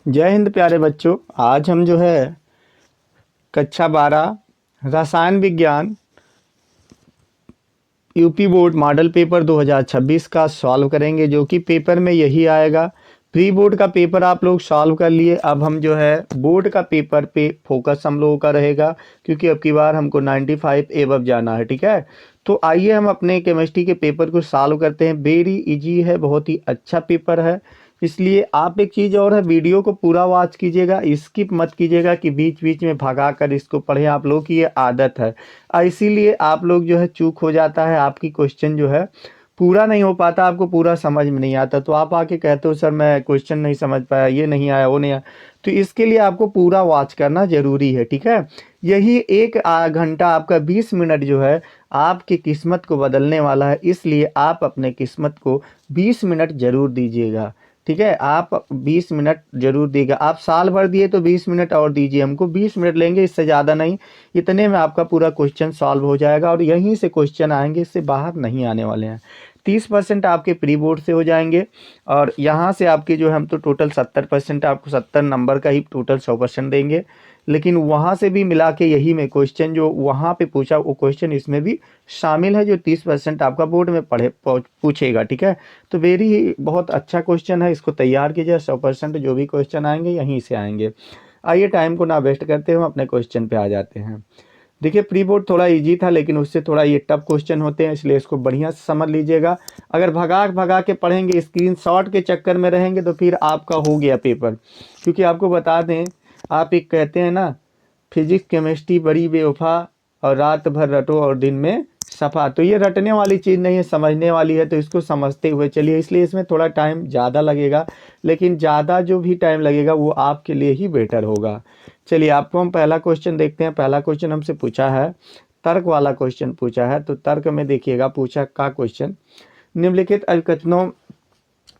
जय हिंद प्यारे बच्चों। आज हम जो है कक्षा 12 रसायन विज्ञान यूपी बोर्ड मॉडल पेपर 2026 का सॉल्व करेंगे, जो कि पेपर में यही आएगा। प्री बोर्ड का पेपर आप लोग सॉल्व कर लिए, अब हम जो है बोर्ड का पेपर पे फोकस हम लोगों का रहेगा, क्योंकि अब की बार हमको 95 एबव जाना है। ठीक है, तो आइए हम अपने केमिस्ट्री के पेपर को सॉल्व करते हैं। वेरी इजी है, बहुत ही अच्छा पेपर है। इसलिए आप एक चीज़ और है, वीडियो को पूरा वॉच कीजिएगा, स्किप मत कीजिएगा कि बीच बीच में भगा कर इसको पढ़ें। आप लोग की ये आदत है, इसीलिए आप लोग जो है चूक हो जाता है, आपकी क्वेश्चन जो है पूरा नहीं हो पाता, आपको पूरा समझ में नहीं आता, तो आप आके कहते हो सर मैं क्वेश्चन नहीं समझ पाया, ये नहीं आया, वो नहीं आया। तो इसके लिए आपको पूरा वॉच करना जरूरी है। ठीक है, यही एक घंटा आपका 20 मिनट जो है आपकी किस्मत को बदलने वाला है, इसलिए आप अपने किस्मत को 20 मिनट जरूर दीजिएगा। ठीक है, आप 20 मिनट जरूर दीजिएगा। आप साल भर दिए तो 20 मिनट और दीजिए, हमको 20 मिनट लेंगे, इससे ज़्यादा नहीं। इतने में आपका पूरा क्वेश्चन सॉल्व हो जाएगा और यहीं से क्वेश्चन आएंगे, इससे बाहर नहीं आने वाले हैं। 30% आपके प्री बोर्ड से हो जाएंगे और यहाँ से आपके जो है हम तो टोटल 70%, आपको 70 नंबर का ही टोटल 100% देंगे। लेकिन वहाँ से भी मिला के यही में क्वेश्चन जो वहाँ पे पूछा वो क्वेश्चन इसमें भी शामिल है, जो 30% आपका बोर्ड में पूछेगा। ठीक है, तो वेरी बहुत अच्छा क्वेश्चन है, इसको तैयार कीजिए। 100% जो भी क्वेश्चन आएंगे यहीं से आएंगे। आइए टाइम को ना वेस्ट करते हुए अपने क्वेश्चन पे आ जाते हैं। देखिए, प्री बोर्ड थोड़ा इजी था, लेकिन उससे थोड़ा ये टफ क्वेश्चन होते हैं, इसलिए इसको बढ़िया से समझ लीजिएगा। अगर भगा भगा के पढ़ेंगे, स्क्रीनशॉट के चक्कर में रहेंगे, तो फिर आपका हो गया पेपर। क्योंकि आपको बता दें, आप एक कहते हैं ना, फिजिक्स केमिस्ट्री बड़ी बेवफा, और रात भर रटो और दिन में सफ़ा। तो ये रटने वाली चीज़ नहीं है, समझने वाली है, तो इसको समझते हुए चलिए। इसलिए इसमें थोड़ा टाइम ज़्यादा लगेगा, लेकिन ज़्यादा जो भी टाइम लगेगा वो आपके लिए ही बेटर होगा। चलिए, आपको हम पहला क्वेश्चन देखते हैं। पहला क्वेश्चन हमसे पूछा है, तर्क वाला क्वेश्चन पूछा है। तो तर्क में देखिएगा पूछा का क्वेश्चन, निम्नलिखित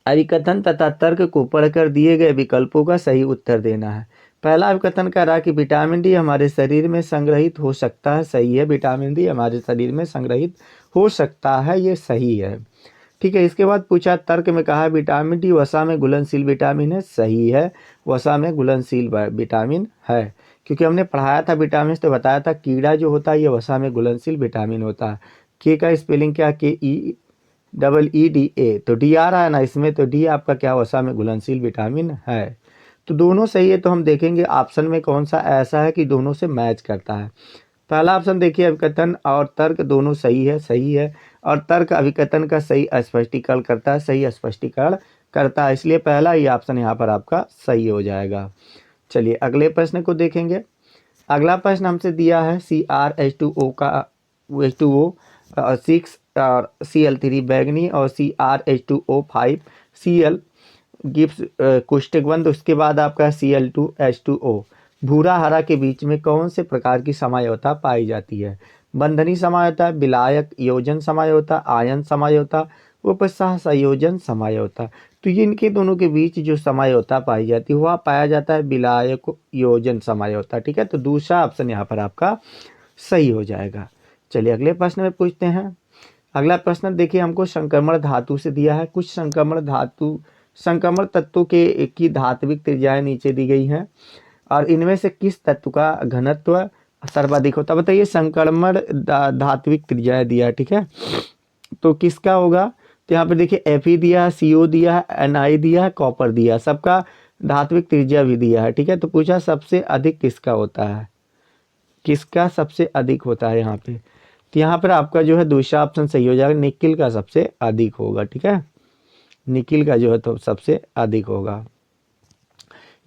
अभिकथन तथा तर्क को पढ़कर दिए गए विकल्पों का सही उत्तर देना है। पहला अभिकथन कह रहा कि विटामिन डी हमारे शरीर में संग्रहित हो सकता है, सही है। विटामिन डी हमारे शरीर में संग्रहित हो सकता है, ये सही है। ठीक है, इसके बाद पूछा तर्क में कहा विटामिन डी वसा में घुलनशील विटामिन है, सही है। वसा में घुलनशील विटामिन है, क्योंकि हमने पढ़ाया था विटामिन तो बताया था कीड़ा जो होता है ये वसा में घुलनशील विटामिन होता है। के का स्पेलिंग क्या, के E double E D A, तो डी आ रहा है ना इसमें, तो डी आपका क्या वसा में घुलनशील विटामिन है। तो दोनों सही है, तो हम देखेंगे ऑप्शन में कौन सा ऐसा है कि दोनों से मैच करता है। पहला ऑप्शन देखिए, अभिकथन और तर्क दोनों सही है, सही है। और तर्क अभिकथन का सही स्पष्टीकरण करता है, सही स्पष्टीकरण करता है, इसलिए पहला ही ऑप्शन यहाँ पर आपका सही हो जाएगा। चलिए अगले प्रश्न को देखेंगे। अगला प्रश्न हमसे दिया है CrH2O का H2O 6 और Cl3 बैगनी और CrH2O 5 Cl गिब्स कोष्टक बंद। उसके बाद आपका Cl2H2O भूरा हरा के बीच में कौन से प्रकार की समझौता पाई जाती है। बंधनी समझौता, विलायक योजन समझौता, आयन समझौता, उपसह संयोजन समझौता। तो ये इनके दोनों के बीच जो समझौता पाई जाती है वह पाया जाता है विलायक योजन समझौता। ठीक है, तो दूसरा ऑप्शन यहाँ पर आपका सही हो जाएगा। चलिए अगले प्रश्न में पूछते हैं। अगला प्रश्न देखिए, हमको संक्रमण धातु से दिया है। कुछ संक्रमण तत्वों के की धात्विक त्रिज्याएं नीचे दी गई हैं, और इनमें से किस तत्व का घनत्व सर्वाधिक होता है। बताइए, संक्रमण धात्विक त्रिज्याएं दिया है। ठीक है, तो किसका होगा, तो यहाँ पे देखिए Fe दिया है, CO दिया है, Ni दिया है, कॉपर दिया है, सबका धात्विक त्रिज्या भी दिया है। ठीक है, तो पूछा सबसे अधिक किसका होता है, किसका सबसे अधिक होता है यहाँ पे। तो यहाँ पर आपका जो है दूसरा ऑप्शन सही हो जाएगा, निकिल का सबसे अधिक होगा। ठीक है, निकिल का जो है तो सबसे अधिक होगा।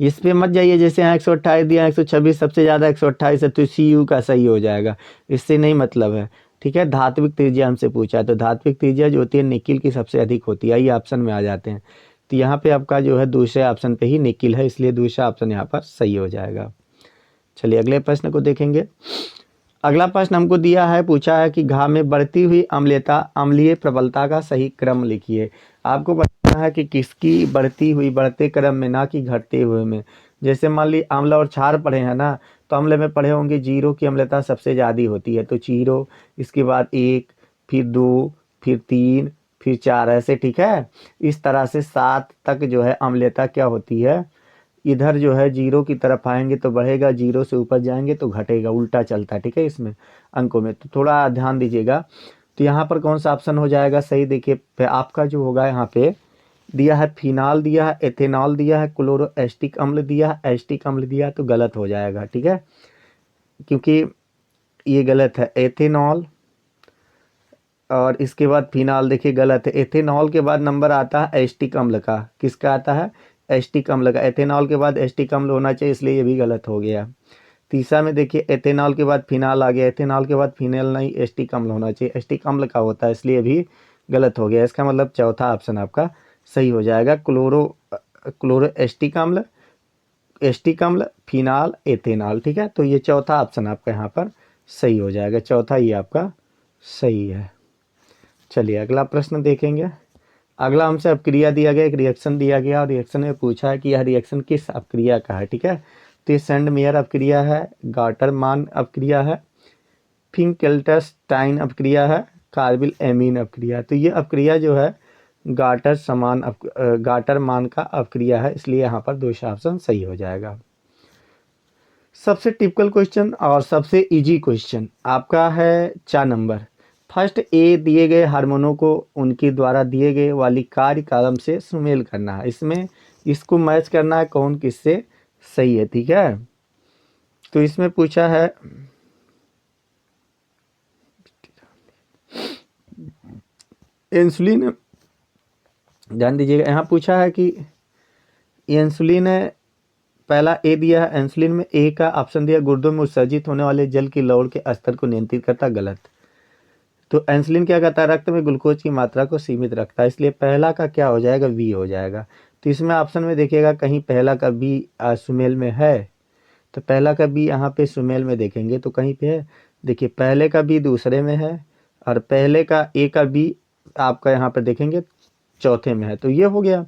इस पे मत जाइए, जैसे यहाँ 128 दिया, 126 सबसे ज़्यादा 128 है, तो Cu का सही हो जाएगा, इससे नहीं मतलब है। ठीक है, धात्विक त्रिज्या हमसे पूछा है, तो धात्विक त्रिज्या जो होती है निकिल की सबसे अधिक होती है। ये ऑप्शन में आ जाते हैं, तो यहाँ पे आपका जो है दूसरे ऑप्शन पे ही निकिल है, इसलिए दूसरा ऑप्शन यहाँ पर सही हो जाएगा। चलिए अगले प्रश्न को देखेंगे। अगला प्रश्न हमको दिया है, पूछा है कि घाव में बढ़ती हुई अम्लीय प्रबलता का सही क्रम लिखिए। आपको बताना है कि किसकी बढ़ती हुई, बढ़ते क्रम में, ना कि घटते हुए में। जैसे मान ली अम्ल और क्षार पढ़े हैं ना, तो अम्ल में पढ़े होंगे 0 की अम्लता सबसे ज़्यादा होती है, तो 0, इसके बाद 1, फिर 2, फिर 3, फिर 4, ऐसे। ठीक है, इस तरह से 7 तक जो है अम्लता क्या होती है, इधर जो है जीरो की तरफ आएंगे तो बढ़ेगा, जीरो से ऊपर जाएंगे तो घटेगा, उल्टा चलता है, ठीक है, इसमें अंकों में। तो थोड़ा ध्यान दीजिएगा। तो यहाँ पर कौन सा ऑप्शन हो जाएगा सही, देखिए आपका जो होगा यहाँ पे दिया है फिनाल, दिया है एथेनॉल, दिया है क्लोरो एस्टिक अम्ल, दिया है एस्टिक अम्ल, दिया है, तो गलत हो जाएगा, ठीक है, क्योंकि ये गलत है। एथेनॉल और इसके बाद फिनाल देखिए गलत है। एथेनॉल के बाद नंबर आता है एस्टिक अम्ल का, किसका आता है, एस्टिक अम्ल का। एथेनॉल के बाद एस्टिक अम्ल होना चाहिए, इसलिए ये भी गलत हो गया। तीसरा में देखिए एथेनॉल के बाद फिनाल आ गया, एथेनॉल के बाद फिनाल नहीं, एस्टिक अम्ल होना चाहिए, एस्टिक अम्ल का होता है, इसलिए भी गलत हो गया। इसका मतलब चौथा ऑप्शन आपका सही हो जाएगा, क्लोरो एस्टिक अम्ल, एस्टिक अम्ल, फिनाल, एथेनॉल, ठीक है। तो ये चौथा ऑप्शन आपका यहाँ पर सही हो जाएगा, चौथा ये आपका सही है। चलिए अगला प्रश्न देखेंगे। अगला हमसे अपक्रिया दिया गया, एक रिएक्शन दिया गया और रिएक्शन में पूछा है कि यह रिएक्शन किस अपक्रिया का है, ठीक है। तो ये सेंडमेयर अपक्रिया है, गाटरमान अपक्रिया है, फिंकेल्टरस्टाइन अपक्रिया है, कार्बिल एमीन अपक्रिया। तो ये अपक्रिया जो है गाटरमान का अपक्रिया है, इसलिए यहाँ पर दूसरा ऑप्शन सही हो जाएगा। सबसे टिपिकल क्वेश्चन और सबसे इजी क्वेश्चन आपका है 4 नंबर। फर्स्ट ए, दिए गए हार्मोनों को उनके द्वारा दिए गए वाली कार्य कालम से सुमेल करना है, इसमें इसको मैच करना है कौन किससे सही है, ठीक है। तो इसमें पूछा है इंसुलिन, ध्यान दीजिएगा, यहाँ पूछा है कि इंसुलिन है, पहला ए दिया है, इंसुलिन में ए का ऑप्शन दिया गुर्दों में उत्सर्जित होने वाले जल की लवण के स्तर को नियंत्रित करता, गलत। तो इंसुलिन क्या करता है, रक्त में ग्लूकोज की मात्रा को सीमित रखता है, इसलिए पहला का क्या हो जाएगा, बी हो जाएगा। तो इसमें ऑप्शन में देखिएगा कहीं पहला का बी सुमेल में है, तो पहला का बी यहाँ पे सुमेल में देखेंगे तो कहीं पे है, देखिए पहले का बी दूसरे में है और पहले का ए का बी आपका यहाँ पर देखेंगे चौथे में है, तो ये हो गया।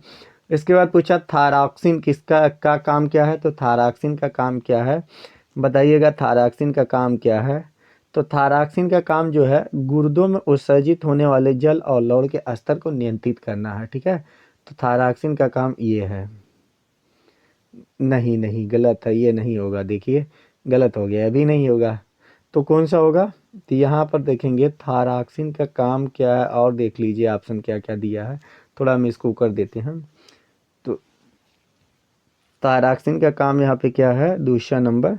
इसके बाद पूछा थायरॉक्सिन किसका का काम क्या है, तो थायरॉक्सिन का काम क्या है बताइएगा, थायरॉक्सिन का काम क्या है। तो थायरॉक्सिन का काम जो है गुर्दों में उत्सर्जित होने वाले जल और लवण के स्तर को नियंत्रित करना है, ठीक है। तो थायरॉक्सिन का काम ये है, नहीं नहीं गलत है, ये नहीं होगा, देखिए गलत हो गया, अभी नहीं होगा, तो कौन सा होगा। तो यहाँ पर देखेंगे थायरॉक्सिन का काम क्या है, और देख लीजिए ऑप्शन क्या क्या दिया है, थोड़ा हम इसको कर देते हैं। तो थायरॉक्सिन का काम यहाँ पे क्या है, दूसरा नंबर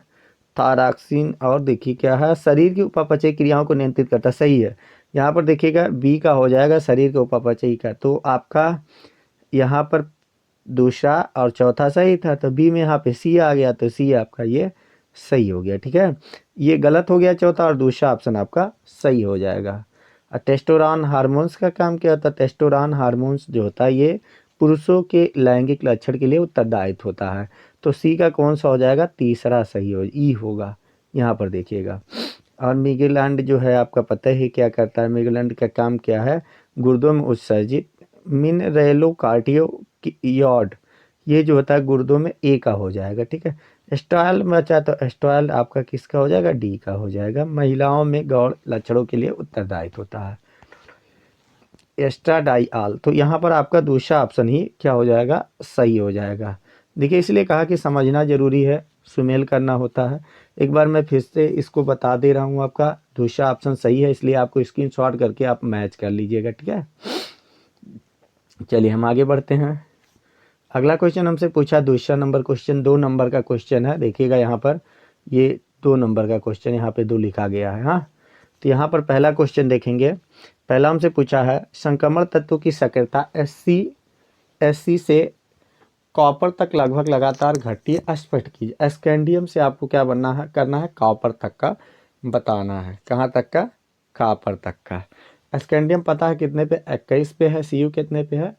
थायरॉक्सिन, और देखिए क्या है, शरीर की उपापचय क्रियाओं को नियंत्रित करता, सही है। यहाँ पर देखिएगा बी का हो जाएगा शरीर के उपापचय का, तो आपका यहाँ पर दूसरा और चौथा सही था, तो बी में यहाँ पे सी आ गया, तो सी आपका ये सही हो गया, ठीक है। ये गलत हो गया चौथा और दूसरा ऑप्शन आपका सही हो जाएगा। और टेस्टोस्टेरोन हार्मोन्स का काम क्या होता है, टेस्टोस्टेरोन हार्मोन्स जो होता है ये पुरुषों के लैंगिक लक्षण के लिए उत्तरदायित्व होता है, तो सी का कौन सा हो जाएगा, तीसरा सही हो, ई होगा, यहाँ पर देखिएगा। और मिगेलैंड जो है आपका पता ही क्या करता है, मिगेलैंड का काम क्या है, गुर्दों में उत्सर्जित मिनरेलोकार्टियोइड, ये जो होता है गुर्दों में ए का हो जाएगा, ठीक है। एस्ट्रायल में बचा तो एस्ट्रायल आपका किसका हो जाएगा, डी का हो जाएगा, महिलाओं में गौण लक्षणों के लिए उत्तरदायित्व होता है, एस्ट्राडाइआल। तो यहाँ पर आपका दूसरा ऑप्शन ही क्या हो जाएगा, सही हो जाएगा। देखिए इसलिए कहा कि समझना जरूरी है, सुमेल करना होता है। एक बार मैं फिर से इसको बता दे रहा हूँ, आपका दूसरा ऑप्शन सही है, इसलिए आपको स्क्रीनशॉट करके आप मैच कर लीजिएगा, ठीक है। चलिए हम आगे बढ़ते हैं। अगला क्वेश्चन हमसे पूछा दूसरा नंबर क्वेश्चन, 2 नंबर का क्वेश्चन है, देखिएगा यहाँ पर ये 2 नंबर का क्वेश्चन यहाँ पे 2 लिखा गया है, हाँ। तो यहाँ पर पहला क्वेश्चन देखेंगे, पहला हमसे पूछा है संक्रमण तत्व की सक्रियता एससी से कॉपर तक लगभग लगातार घटती है, स्पष्ट कीजिए। स्कैंडियम से आपको क्या बनना है, करना है कॉपर तक का बताना है, कहाँ तक का, कॉपर तक का। स्कैंडियम पता है कितने पे, 21 पे है, सीयू कितने पे है,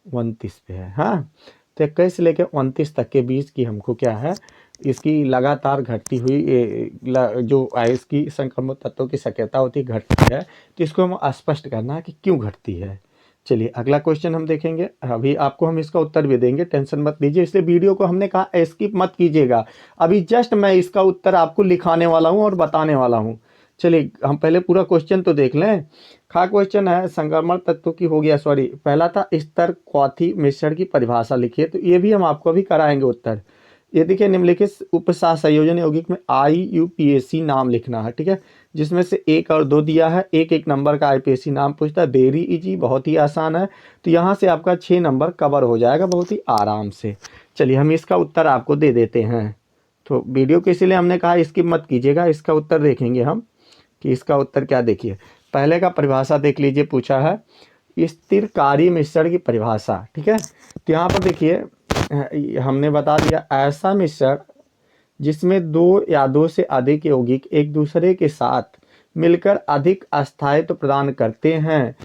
29 पे है, हाँ। तो 21 से लेकर 29 तक के बीच की हमको क्या है, इसकी लगातार घटती हुई जो इसकी संक्रमण तत्वों की सक्रियता होती है घटती है, तो इसको हम स्पष्ट करना है कि क्यों घटती है। चलिए अगला क्वेश्चन हम देखेंगे, अभी आपको हम इसका उत्तर भी देंगे, टेंशन मत लीजिए, इसलिए वीडियो को हमने कहा स्किप मत कीजिएगा, अभी जस्ट मैं इसका उत्तर आपको लिखाने वाला हूँ और बताने वाला हूँ। चलिए हम पहले पूरा क्वेश्चन तो देख लें। खा क्वेश्चन है, संक्रमण तत्व की हो गया, सॉरी पहला था स्तर क्वाथी मिश्रण की परिभाषा लिखिए, तो ये भी हम आपको अभी कराएंगे उत्तर। ये देखिए निम्नलिखित उपसंयोजन यौगिक में IUPAC नाम लिखना है, ठीक है, जिसमें से 1 और 2 दिया है, एक एक नंबर का IUPAC नाम पूछता है। वेरी इजी, बहुत ही आसान है। तो यहाँ से आपका 6 नंबर कवर हो जाएगा बहुत ही आराम से। चलिए हम इसका उत्तर आपको दे देते हैं। तो वीडियो को इसीलिए हमने कहा स्किप मत कीजिएगा, इसका उत्तर देखेंगे हम कि इसका उत्तर क्या। देखिए पहले का परिभाषा देख लीजिए, पूछा है स्थिरकारी मिश्रण की परिभाषा, ठीक है। तो यहाँ पर देखिए हमने बता दिया ऐसा मिश्रण जिसमें 2 या 2 से अधिक यौगिक एक दूसरे के साथ मिलकर अधिक अस्थायित्व प्रदान करते हैं,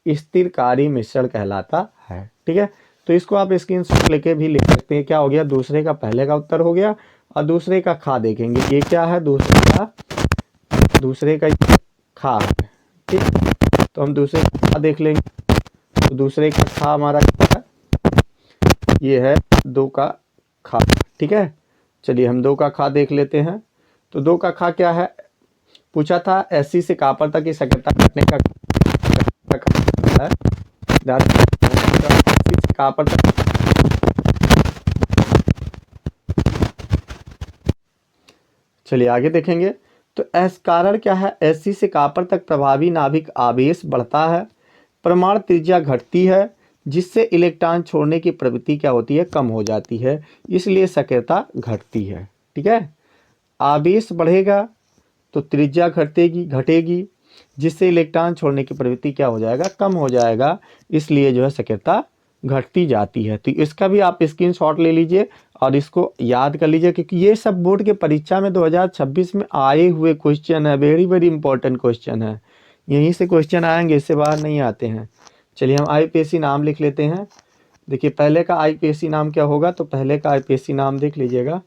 स्थिरकारी मिश्रण कहलाता है, ठीक है। तो इसको आप स्क्रीनशॉट लेके भी लिख सकते हैं। क्या हो गया, दूसरे का पहले का उत्तर हो गया। और दूसरे का खा देखेंगे, ये क्या है, दूसरे का खा है, ठीक। तो हम दूसरे का खा देख लेंगे। तो दूसरे का खा हमारा क्या है, ये है 2 का खा, ठीक है। चलिए हम 2 का खा देख लेते हैं। तो 2 का खा क्या है, पूछा था SC से कॉपर तक की सक्रियता घटने का है, SC से कॉपर तक। चलिए आगे देखेंगे। तो एस कारण क्या है, SC से कॉपर तक प्रभावी नाभिक आवेश बढ़ता है, परमाणु त्रिज्या घटती है, जिससे इलेक्ट्रॉन छोड़ने की प्रवृत्ति क्या होती है, कम हो जाती है, इसलिए सक्रियता घटती है, ठीक है। आवेश बढ़ेगा तो त्रिज्या घटेगी, जिससे इलेक्ट्रॉन छोड़ने की प्रवृत्ति क्या हो जाएगा, कम हो जाएगा, इसलिए जो है सक्रियता घटती जाती है। तो इसका भी आप स्क्रीनशॉट ले लीजिए और इसको याद कर लीजिए, क्योंकि ये सब बोर्ड के परीक्षा में 2026 में आए हुए क्वेश्चन है, वेरी वेरी इंपॉर्टेंट क्वेश्चन है। यहीं से क्वेश्चन आएंगे, इससे बाहर नहीं आते हैं। चलिए हम IUPAC नाम लिख लेते हैं। देखिए पहले का IUPAC नाम क्या होगा, तो पहले का IUPAC नाम देख लीजिएगा,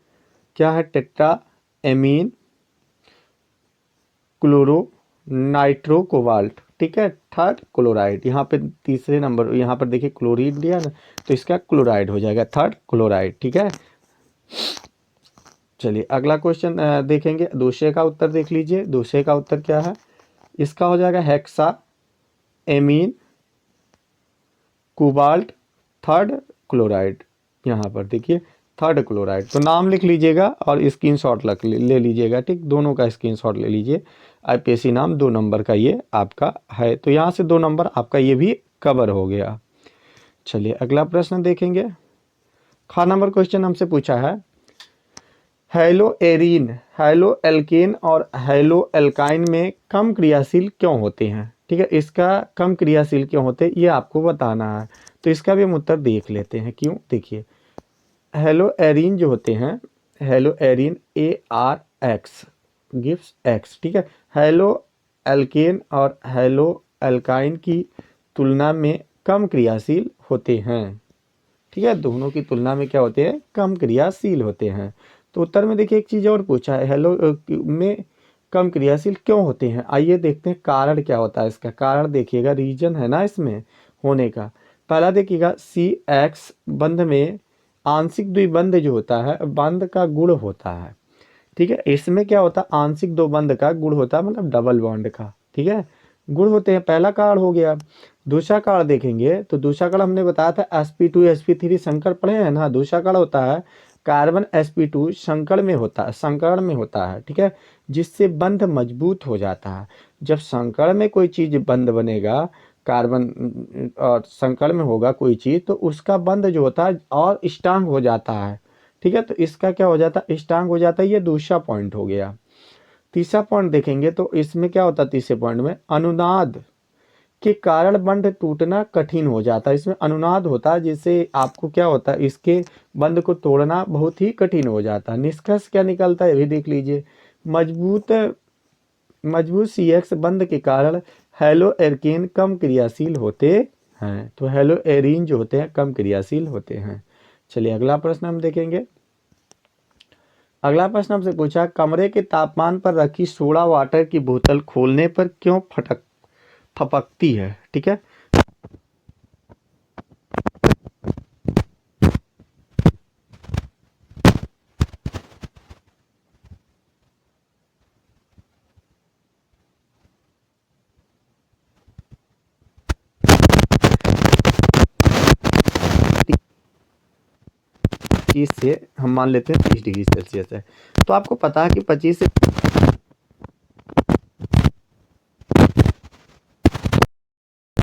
क्या है, tetra amine chloro nitro cobalt, ठीक है, थर्ड क्लोराइड। यहाँ पे तीसरे नंबर, यहाँ पर देखिए क्लोरीन दिया ना, तो इसका क्लोराइड हो जाएगा, थर्ड क्लोराइड, ठीक है। चलिए अगला क्वेश्चन देखेंगे। दूसरे का उत्तर देख लीजिए। दूसरे का उत्तर क्या है, इसका हो जाएगा hexa amine cobalt third chloride. यहाँ पर देखिए थर्ड क्लोराइड। तो नाम लिख लीजिएगा और स्क्रीनशॉट ले लीजिएगा, ठीक, दोनों का स्क्रीनशॉट ले लीजिए। IUPAC नाम 2 नंबर का ये आपका है, तो यहाँ से 2 नंबर आपका ये भी कवर हो गया। चलिए अगला प्रश्न देखेंगे। ख नंबर क्वेश्चन हमसे पूछा है हेलो एरीन, हेलो एल्केन और हेलो एल्काइन में कम क्रियाशील क्यों होते हैं, ठीक है। इसका कम क्रियाशील क्यों होते हैं ये आपको बताना है। तो इसका भी हम उत्तर देख लेते हैं, क्यों। देखिए हेलो एरीन जो होते हैं, hello arene ARX gives X, ठीक है। हेलो एल्केन और हेलो एल्काइन की तुलना में कम क्रियाशील होते हैं, ठीक है। दोनों की तुलना में क्या होते हैं, कम क्रियाशील होते हैं। तो उत्तर में देखिए एक चीज़ और पूछा है, हेलो में कम क्रियाशील क्यों होते हैं। आइए देखते हैं कारण क्या होता है इसका। कारण देखिएगा, रीजन है ना इसमें होने का। पहला देखिएगा CX बंध में आंशिक द्विबंध जो होता है, बंध का गुण होता है, ठीक है। इसमें क्या होता है, आंशिक दो बंध का गुण होता है, मतलब डबल बॉन्ड का, ठीक है, गुण होते हैं। पहला कारण हो गया। दूसरा कारण देखेंगे तो दूसरा कारण हमने बताया था sp2 sp3 संकर पढ़े हैं ना। दूसरा कारण होता है कार्बन sp2 संकरण में होता है, ठीक है, जिससे बंध मजबूत हो जाता है। जब संकरण में कोई चीज बंध बनेगा, कार्बन और संकरण में होगा कोई चीज, तो उसका बंध जो होता है और स्ट्रांग हो जाता है, ठीक है। तो इसका क्या हो जाता है, स्ट्रांग हो जाता है। ये दूसरा पॉइंट हो गया। तीसरा पॉइंट देखेंगे तो इसमें क्या होता है, तीसरे पॉइंट में अनुनाद के कारण बंध टूटना कठिन हो जाता है। इसमें अनुनाद होता है, जिससे आपको क्या होता है, इसके बंध को तोड़ना बहुत ही कठिन हो जाता है। निष्कर्ष क्या निकलता है ये भी देख लीजिए। मजबूत CX बंध के कारण हेलो एल्केन कम क्रियाशील होते हैं। तो हेलो एरीन जो होते हैं कम क्रियाशील होते हैं। चलिए अगला प्रश्न हम देखेंगे। अगला प्रश्न हमसे पूछा कमरे के तापमान पर रखी सोडा वाटर की बोतल खोलने पर क्यों फपकती है, ठीक है। 25 से हम मान लेते हैं 30 डिग्री सेल्सियस है। तो आपको पता है कि 25 से